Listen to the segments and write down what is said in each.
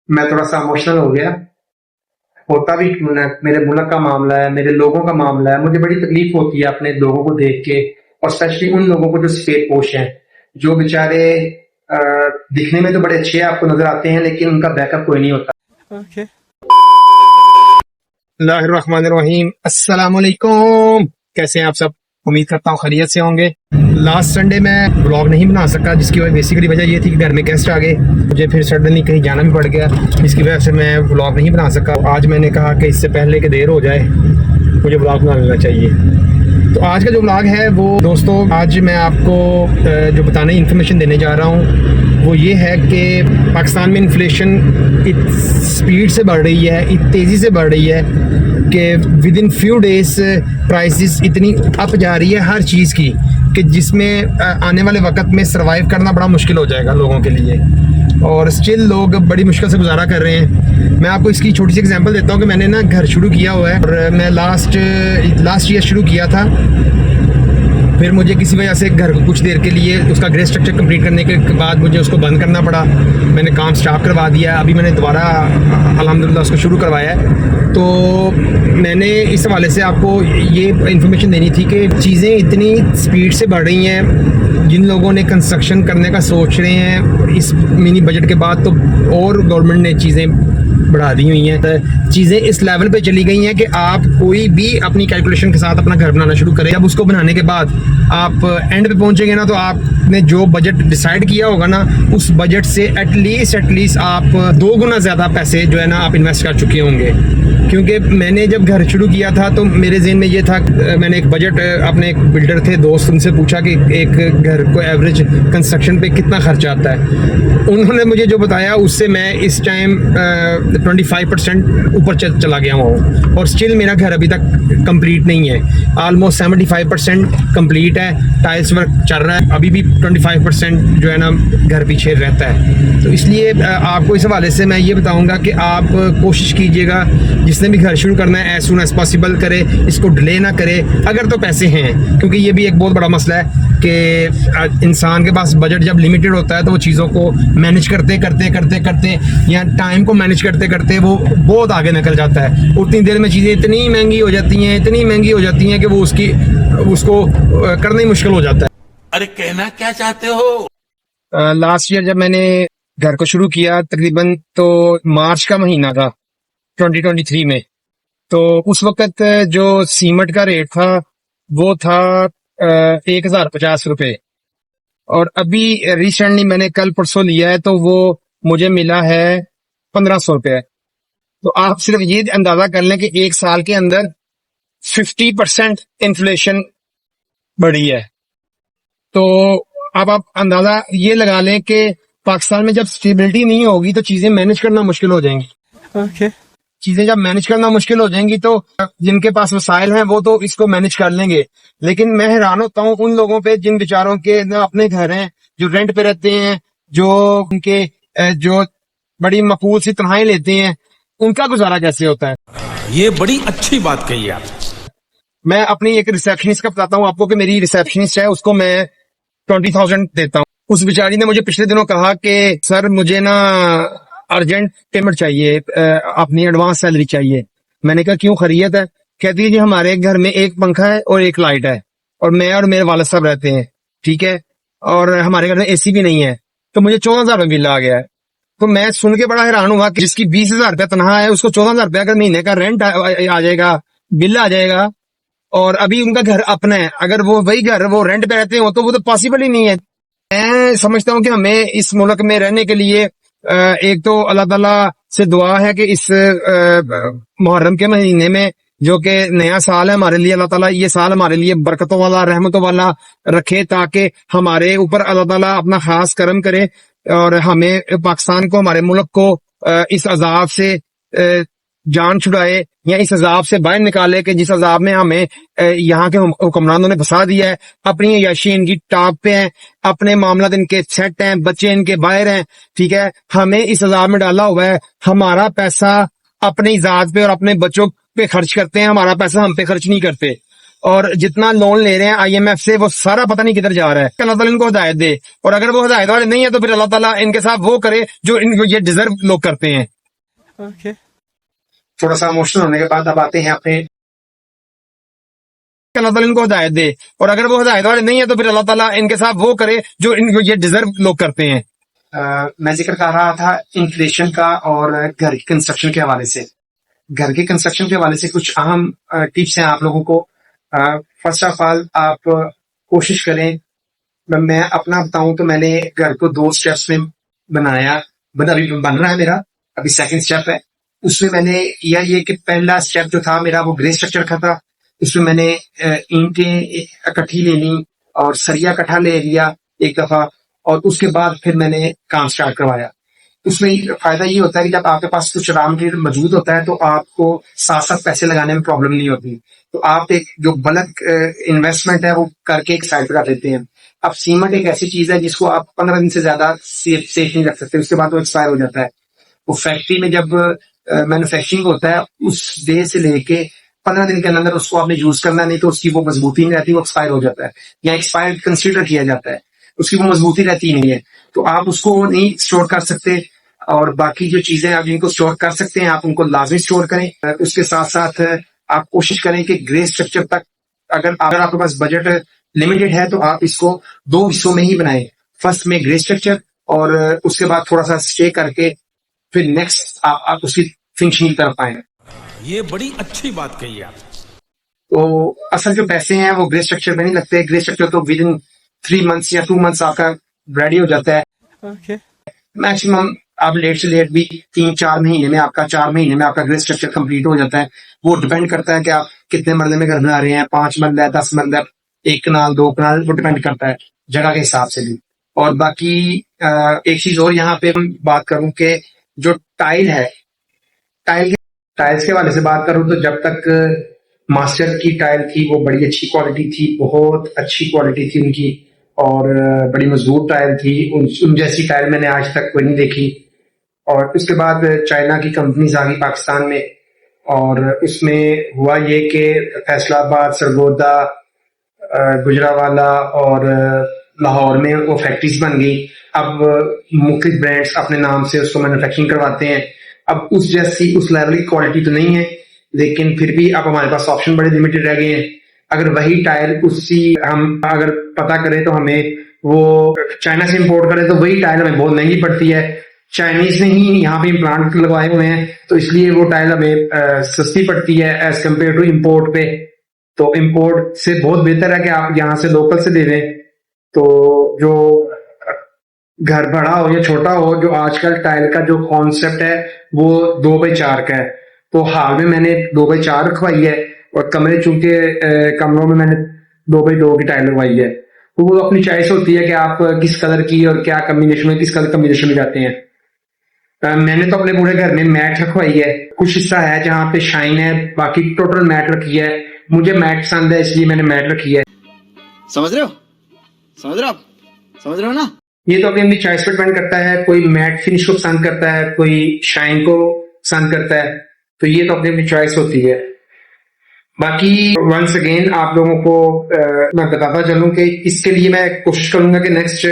मैं थोड़ा सा इमोशनल हो गया। होता भी क्यों ना, मेरे मुल्क का मामला है, मेरे लोगों का मामला है, मुझे बड़ी तकलीफ होती है अपने लोगों को देख के, और स्पेशली उन लोगों को जो सफेद पोश हैं, जो बेचारे अ, दिखने में तो बड़े अच्छे आपको नजर आते हैं, लेकिन उनका बैकअप कोई नहीं होता। Okay. बिस्मिल्लाहिर्रहमानिर्रहीम, अस्सलाम वालेकुम। कैसे हैं आप सब? उम्मीद करता हूँ खैरियत से होंगे। लास्ट संडे मैं ब्लॉग नहीं बना सका, जिसकी बेसिकली वजह ये थी कि घर में गेस्ट आ गए, मुझे फिर सडनली कहीं जाना भी पड़ गया, जिसकी वजह से मैं ब्लॉग नहीं बना सका। आज मैंने कहा कि इससे पहले कि देर हो जाए मुझे ब्लॉग बना लेना चाहिए। तो आज का जो ब्लॉग है वो दोस्तों, आज मैं आपको जो बताने इन्फॉर्मेशन देने जा रहा हूँ वो ये है कि पाकिस्तान में इन्फ्लेशन स्पीड से बढ़ रही है, तेज़ी से बढ़ रही है कि with in few days prices इतनी अप जा रही है हर चीज़ की कि जिसमें आने वाले वक्त में सरवाइव करना बड़ा मुश्किल हो जाएगा लोगों के लिए, और स्टिल लोग बड़ी मुश्किल से गुजारा कर रहे हैं। मैं आपको इसकी छोटी सी एग्जांपल देता हूँ कि मैंने ना घर शुरू किया हुआ है, और मैं लास्ट ईयर शुरू किया था। फिर मुझे किसी वजह से घर को कुछ देर के लिए उसका ग्रे स्ट्रक्चर कंप्लीट करने के बाद मुझे उसको बंद करना पड़ा। मैंने काम स्टॉप करवा दिया, अभी मैंने दोबारा अल्हम्दुलिल्लाह उसको शुरू करवाया है। तो मैंने इस हवाले से आपको ये इन्फॉर्मेशन देनी थी कि चीज़ें इतनी स्पीड से बढ़ रही हैं, जिन लोगों ने कंस्ट्रक्शन करने का सोच रहे हैं इस मिनी बजट के बाद, तो और गवर्नमेंट ने चीज़ें बढ़ा दी हुई हैं। तो चीज़ें इस लेवल पे चली गई हैं कि आप कोई भी अपनी कैलकुलेशन के साथ अपना घर बनाना शुरू करें, जब उसको बनाने के बाद आप एंड पे पहुंचेंगे ना, तो आपने जो बजट डिसाइड किया होगा ना, उस बजट से एटलीस्ट आप 2 गुना ज़्यादा पैसे जो है ना आप इन्वेस्ट कर चुके होंगे। क्योंकि मैंने जब घर शुरू किया था तो मेरे ज़हन में ये था, मैंने एक बजट अपने एक बिल्डर थे दोस्त, उनसे पूछा कि एक घर को एवरेज कंस्ट्रक्शन पे कितना खर्चा आता है। उन्होंने मुझे जो बताया उससे मैं इस टाइम 25% ऊपर चला गया हूँ, और स्टिल मेरा घर अभी तक कंप्लीट नहीं है। ऑलमोस्ट 75% कंप्लीट है, टाइल्स वर्क चल रहा है, अभी भी 25% जो है ना घर पीछे रहता है। तो इसलिए आपको इस हवाले से मैं ये बताऊँगा कि आप कोशिश कीजिएगा, जिसने भी घर शुरू करना है एज सुन एज पॉसिबल करे, इसको डिले ना करे अगर तो पैसे हैं, क्योंकि ये भी एक बहुत बड़ा मसला है कि इंसान के पास बजट जब लिमिटेड होता है तो वो चीज़ों को मैनेज करते या टाइम को मैनेज करते करते वो बहुत आगे निकल जाता है। उतनी देर में चीज़ें इतनी महंगी हो जाती हैं कि वो उसको करना ही मुश्किल हो जाता है। अरे कहना क्या चाहते हो? लास्ट ईयर जब मैंने घर को शुरू किया, तकरीबन तो मार्च का महीना था 2023 में, तो उस वक्त जो सीमेंट का रेट था वो था 1050 रुपये, और अभी रिसेंटली मैंने कल परसों लिया है तो वो मुझे मिला है 1500 रुपये। तो आप सिर्फ ये अंदाजा कर लें कि 1 साल के अंदर 50% इन्फ्लेशन बढ़ी है। तो अब आप अंदाजा ये लगा लें कि पाकिस्तान में जब स्टेबिलिटी नहीं होगी तो चीजें मैनेज करना मुश्किल हो जाएंगी। Okay. चीजें जब मैनेज करना मुश्किल हो जाएंगी तो जिनके पास वसाइल हैं वो तो इसको मैनेज कर लेंगे, लेकिन मैं हैरान होता हूँ उन लोगों पे जिन बेचारों के ना अपने घर हैं, जो रेंट पे रहते हैं, जो उनके जो बड़ी मकबूल सी तनख्वाहें लेते हैं, उनका गुजारा कैसे होता है। ये बड़ी अच्छी बात कही आप। मैं अपनी एक रिसेप्शनिस्ट का बताता हूँ आपको कि मेरी रिसेप्शनिस्ट है, उसको मैं 20,000 देता हूँ। उस बेचारी ने मुझे पिछले दिनों कहा कि सर मुझे ना अर्जेंट पेमेंट चाहिए, अपनी एडवांस सैलरी चाहिए। मैंने कहा क्यों, खैरियत है? कहती है जी हमारे घर में एक पंखा है और एक लाइट है, और मैं और मेरे वालिद साहब रहते हैं, ठीक है, और हमारे घर में एसी भी नहीं है, तो मुझे 14,000 में बिल आ गया है। तो मैं सुन के बड़ा हैरान हुआ कि जिसकी 20,000 रुपया तनख्वाह है उसको 14,000 रुपया अगर महीने का रेंट आ जाएगा, बिल आ जाएगा, और अभी उनका घर अपना है, अगर वो वही घर वो रेंट पे रहते हो तो वो तो पॉसिबल ही नहीं है। मैं समझता हूँ कि हमें इस मुल्क में रहने के लिए एक तो अल्लाह ताला से दुआ है कि इस मुहर्रम के महीने में, जो कि नया साल है हमारे लिए, अल्लाह ताला ये साल हमारे लिए बरकतों वाला रहमतों वाला रखे, ताकि हमारे ऊपर अल्लाह ताला अपना खास करम करे और हमें पाकिस्तान को, हमारे मुल्क को इस अजाब से जान छुड़ाए, या इस अजाब से बाहर निकाले कि जिस अजाब में हमें यहाँ के हुक्मरानों ने फंसा दिया है। अपनी अय्याशी इनकी टॉप पे है, अपने मामला इनके सेट हैं, बच्चे इनके बाहर हैं, ठीक है, हमें इस अजाब में डाला हुआ है। हमारा पैसा अपनी जात पे और अपने बच्चों पे खर्च करते हैं, हमारा पैसा हम पे खर्च नहीं करते, और जितना लोन ले रहे हैं IMF से वो सारा पता नहीं किधर जा रहा है। अल्लाह ताला इनको हिदायत दे, और अगर वो हिदायत वाले नहीं है तो फिर अल्लाह ताला इनके साथ वो करे जो इनको ये डिजर्व लोग करते हैं। Okay. थोड़ा सा इमोशनल होने के बाद अब आते हैं अपने अल्लाह ताला इनको हिदायत दे, और अगर वो हिदायत वाले नहीं है तो फिर अल्लाह ताला इनके साथ वो करे जो इनको ये डिजर्व लोग करते हैं। मैं जिक्र कर रहा था इन्फ्लेशन का और घर की कंस्ट्रक्शन के हवाले से। घर के कंस्ट्रक्शन के हवाले से कुछ अहम टिप्स हैं आप लोगों को। फर्स्ट ऑफ ऑल आप कोशिश करें, मैं अपना बताऊं तो मैंने घर को 2 स्टेप्स में बनाया, अभी बन रहा है मेरा, अभी सेकंड स्टेप है। उसमें मैंने किया ये कि पहला स्टेप जो था मेरा वो ग्रे स्ट्रक्चर का था। उसमें मैंने ईंटें इकट्ठी ले ली और सरिया इकट्ठा ले लिया एक दफा, और उसके बाद फिर मैंने काम स्टार्ट करवाया। उसमें फायदा ये होता है कि जब आपके पास कुछ रॉ मटेरियल मौजूद होता है तो आपको साथ साथ पैसे लगाने में प्रॉब्लम नहीं होती। तो आप एक जो बल्क इन्वेस्टमेंट है वो करके एक साइड पर रख लेते हैं। अब सीमेंट एक ऐसी चीज है जिसको आप 15 दिन से ज्यादा सेफ नहीं रख सकते, उसके बाद वो एक्सपायर हो जाता है। वो फैक्ट्री में जब मैन्युफैक्चरिंग होता है उस डे से लेके 15 दिन के अंदर उसको आपने यूज करना, नहीं तो उसकी वो मजबूती नहीं रहती, वो एक्सपायर हो जाता है या एक्सपायर कंसीडर किया जाता है, उसकी वो मजबूती रहती नहीं है, तो आप उसको नहीं स्टोर कर सकते। और बाकी जो चीजें आप जिनको स्टोर कर सकते हैं आप उनको लाजमी स्टोर करें। उसके साथ साथ आप कोशिश करें कि ग्रे स्ट्रक्चर तक, अगर आपके पास बजट लिमिटेड है तो आप इसको 2 हिस्सों में ही बनाएं। फर्स्ट में ग्रे स्ट्रक्चर और उसके बाद थोड़ा सा स्टे करके फिर नेक्स्ट आप उसकी फिनिशिंग की तरफ आए। ये बड़ी अच्छी बात कही आप। तो असल जो पैसे हैं वो ग्रे स्ट्रक्चर में नहीं लगते। ग्रे स्ट्रक्चर तो विद इन 3 मंथ्स या 2 मंथ्स आपका रेडी हो जाता है। Okay. मैक्सिमम आप लेट से लेट भी 3-4 महीने में आपका 4 महीने में आपका ग्रे स्ट्रक्चर कंप्लीट हो जाता है। वो डिपेंड करता है कि आप कितने मरले में घर बना रहे हैं, 5 मरला है, 10 मरला है, 1 कनाल 2 कनाल, वो डिपेंड करता है जगह के हिसाब से भी। और बाकी एक चीज और यहाँ पे हम बात करूं कि जो टाइल है, टाइल्स के हवाले से बात करूं तो जब तक मास्टर की टाइल थी वो बड़ी अच्छी क्वालिटी थी, बहुत अच्छी क्वालिटी थी उनकी, और बड़ी मजबूत टाइल थी। उन जैसी टाइल मैंने आज तक कोई नहीं देखी। और उसके बाद चाइना की कंपनीज आ गई पाकिस्तान में, और उसमें हुआ ये कि फैसलाबाद, सरगोदा, गुजरावाला और लाहौर में वो फैक्ट्रीज बन गई। अब मुख्तलिफ ब्रांड्स अपने नाम से उसको मैन्युफैक्चरिंग करवाते हैं। अब उस लेवल की क्वालिटी तो नहीं है, लेकिन फिर भी अब हमारे पास ऑप्शन बड़े लिमिटेड रह गए हैं। अगर वही टाइल हम अगर पता करें तो हमें वो चाइना से इंपोर्ट करें तो वही टाइल हमें बहुत महंगी पड़ती है। चाइनीज ने ही यहाँ पे इम्प्लांट लगवाए हुए हैं तो इसलिए वो टाइल हमें सस्ती पड़ती है एज कम्पेयर टू इम्पोर्ट पे। तो इम्पोर्ट से बहुत बेहतर है कि आप यहाँ से लोकल से दे दें। तो जो घर बड़ा हो या छोटा हो, जो आजकल टाइल का जो कॉन्सेप्ट है वो 2x4 का है। तो हाल में मैंने 2x4 रखवाई है, और कमरे चूंकि कमरों में मैंने 2x2 की टाइल लगवाई है। तो वो अपनी चॉइस होती है कि आप किस कलर की और क्या कम्बिनेशन में, किस कलर कम्बिनेशन में जाते हैं। मैंने तो अपने पूरे घर में मैट रखवाई है। कुछ हिस्सा है जहाँ पे शाइन है, बाकी टोटल मैट रखी है। मुझे मैट पसंद है इसलिए मैंने मैट रखी है। समझ रहे हो ना? ये तो अपनी चॉइस पर डिपेंड करता है। कोई मैट फिनिश को पसंद करता है, कोई शाइन को पसंद करता है, तो ये तो अपनी चॉइस होती है। बाकी वंस अगेन आप लोगों को मैं बताता चलूं कि इसके लिए मैं कोशिश करूंगा कि नेक्स्ट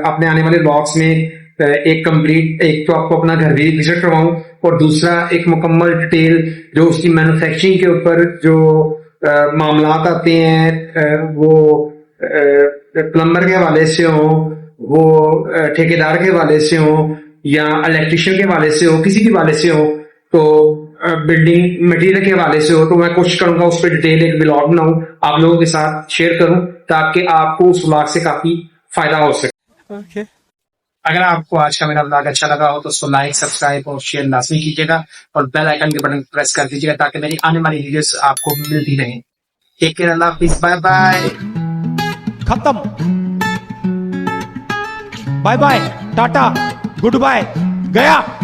अपने आने वाले ब्लॉग्स में एक तो आपको अपना घर भी विजिट करवाऊं, और दूसरा एक मुकम्मल डिटेल जो उसकी मैन्युफैक्चरिंग के ऊपर जो मामलात आते हैं, वो प्लम्बर के हवाले से हो, वो ठेकेदार के हवाले से हो, या इलेक्ट्रिशियन के हवाले से हो, किसी के हवाले से हो, तो बिल्डिंग मटेरियल के हवाले से हो, तो मैं कोशिश करूंगा उस पर डिटेल एक ब्लॉग बनाऊं, आप लोगों के साथ शेयर करूं, ताकि आपको उस ब्लॉग से काफी फायदा हो सके। Okay. अगर आपको आज का मेरा ब्लॉग अच्छा लगा हो तो उसको लाइक, सब्सक्राइब और शेयर लाजमी कीजिएगा, और बेल आइकन के बटन प्रेस कर दीजिएगा ताकि मेरी आने वाली वीडियोस आपको मिलती रहें। टेक केयर, अल्लाह हाफिज़, बाय बाय। खत्म। Bye bye, tata, good bye, गया।